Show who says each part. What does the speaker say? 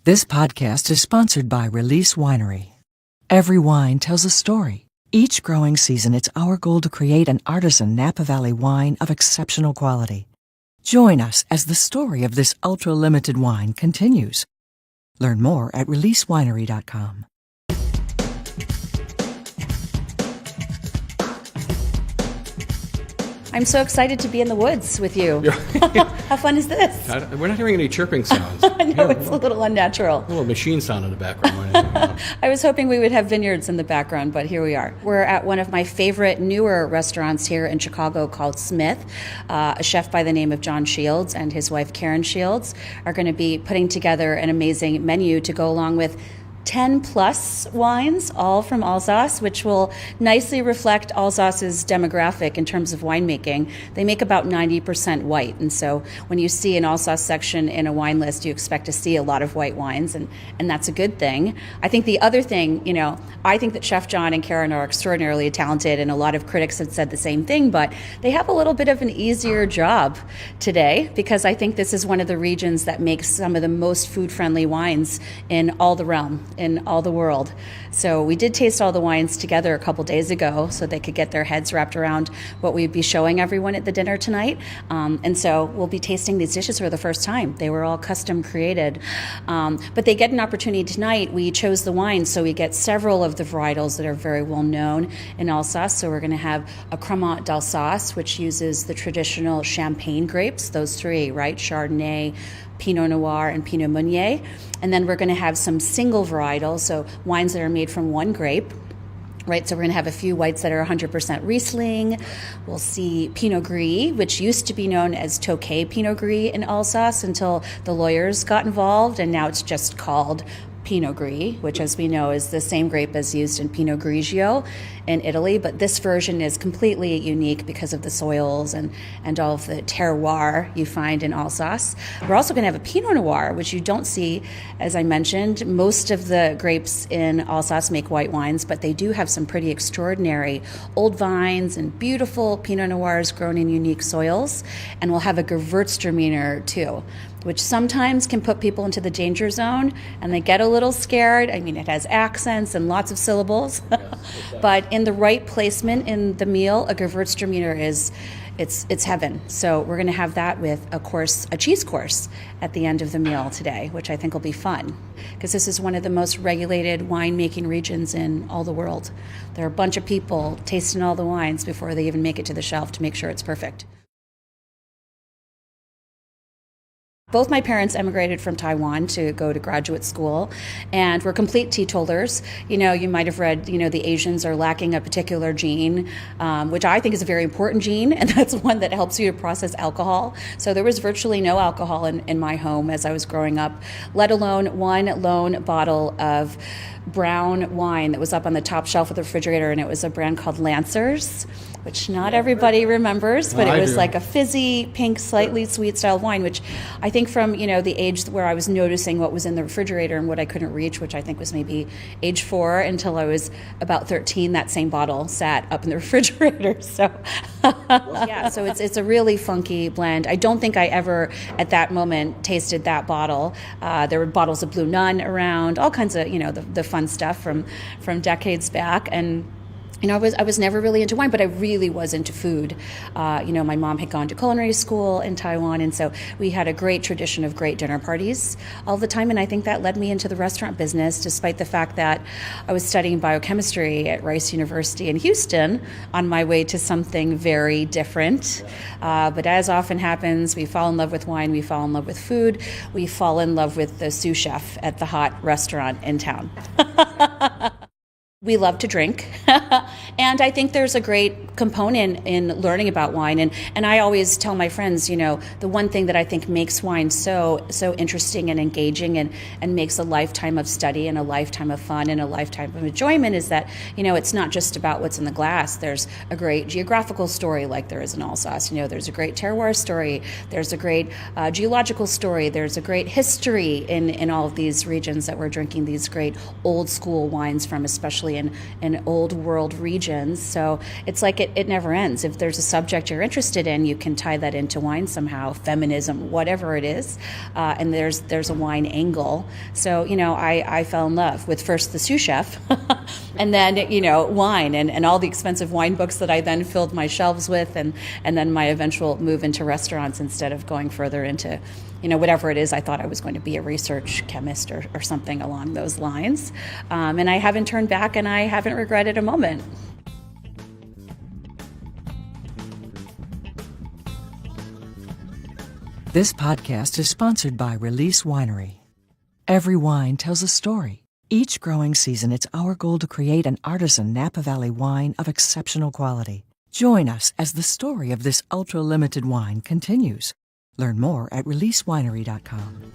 Speaker 1: This podcast is sponsored by Release Winery. Every wine tells a story. Each growing season, it's our goal to create an artisan Napa Valley wine of exceptional quality. Join us as the story of this ultra-limited wine continues. Learn more at releasewinery.com.
Speaker 2: I'm so excited to be in the woods with you. How fun is this?
Speaker 3: We're not hearing any chirping sounds.
Speaker 2: No, it's a little unnatural.
Speaker 3: A little machine sound in the background.
Speaker 2: I was hoping we would have vineyards in the background, but here we are. We're at one of my favorite newer restaurants here in Chicago called Smyth. A chef by the name of John Shields and his wife Karen Shields are going to be putting together an amazing menu to go along with 10 plus wines, all from Alsace, which will nicely reflect Alsace's demographic in terms of winemaking. They make about 90% white, and so when you see an Alsace section in a wine list, you expect to see a lot of white wines, and that's a good thing. I think the other thing, I think that Chef John and Karen are extraordinarily talented, and a lot of critics have said the same thing, but they have a little bit of an easier job today, because I think this is one of the regions that makes some of the most food-friendly wines in all the realm, in all the world. So we did taste all the wines together a couple days ago so they could get their heads wrapped around what we'd be showing everyone at the dinner tonight. And so we'll be tasting these dishes for the first time. They were all custom created. But they get an opportunity tonight. We chose the wines, so we get several of the varietals that are very well known in Alsace. So we're going to have a Cremant d'Alsace, which uses the traditional champagne grapes, those three, right? Chardonnay, Pinot Noir, and Pinot Meunier. And then we're going to have some single varietals, so wines that are made from one grape. Right, so we're going to have a few whites that are 100% Riesling. We'll see Pinot Gris, which used to be known as Tokay Pinot Gris in Alsace until the lawyers got involved, and now it's just called Pinot Gris, which, as we know, is the same grape as used in Pinot Grigio in Italy, but this version is completely unique because of the soils and all of the terroir you find in Alsace. We're also going to have a Pinot Noir, which you don't see, as I mentioned. Most of the grapes in Alsace make white wines, but they do have some pretty extraordinary old vines and beautiful Pinot Noirs grown in unique soils. And we'll have a Gewürztraminer too, which sometimes can put people into the danger zone, and they get a little scared. I mean, it has accents and lots of syllables, but in the right placement in the meal, a Gewürztraminer it's heaven. So we're going to have that with a cheese course at the end of the meal today, which I think will be fun, because this is one of the most regulated winemaking regions in all the world. There are a bunch of people tasting all the wines before they even make it to the shelf to make sure it's perfect. Both my parents emigrated from Taiwan to go to graduate school, and we're complete teetotalers. You might have read, the Asians are lacking a particular gene, which I think is a very important gene, and that's one that helps you to process alcohol. So there was virtually no alcohol in my home as I was growing up, let alone one lone bottle of brown wine that was up on the top shelf of the refrigerator, and it was a brand called Lancers, which not everybody remembers, but it was like a fizzy, pink, slightly sweet style of wine, which I think from, the age where I was noticing what was in the refrigerator and what I couldn't reach, which I think was maybe age 4 until I was about 13, that same bottle sat up in the refrigerator. So, so it's a really funky blend. I don't think I ever, at that moment, tasted that bottle. There were bottles of Blue Nun around, all kinds of, the fun stuff from decades back. And I was never really into wine, but I really was into food. My mom had gone to culinary school in Taiwan, and so we had a great tradition of great dinner parties all the time, and I think that led me into the restaurant business, despite the fact that I was studying biochemistry at Rice University in Houston on my way to something very different. But as often happens, we fall in love with wine, we fall in love with food, we fall in love with the sous chef at the hot restaurant in town. We love to drink, and I think there's a great component in learning about wine. And I always tell my friends, the one thing that I think makes wine so interesting and engaging and makes a lifetime of study and a lifetime of fun and a lifetime of enjoyment is that, it's not just about what's in the glass. There's a great geographical story like there is in Alsace. There's a great terroir story. There's a great geological story. There's a great history in all of these regions that we're drinking these great old school wines from, especially especially in old world regions. So it's like it never ends. If there's a subject you're interested in, you can tie that into wine somehow, feminism, whatever it is, and there's a wine angle. So, I fell in love with first the sous chef and then, wine and all the expensive wine books that I then filled my shelves with, and then my eventual move into restaurants instead of going further into, whatever it is. I thought I was going to be a research chemist or something along those lines. And I haven't turned back, and I haven't regretted a moment.
Speaker 1: This podcast is sponsored by Release Winery. Every wine tells a story. Each growing season, it's our goal to create an artisan Napa Valley wine of exceptional quality. Join us as the story of this ultra-limited wine continues. Learn more at releasewinery.com.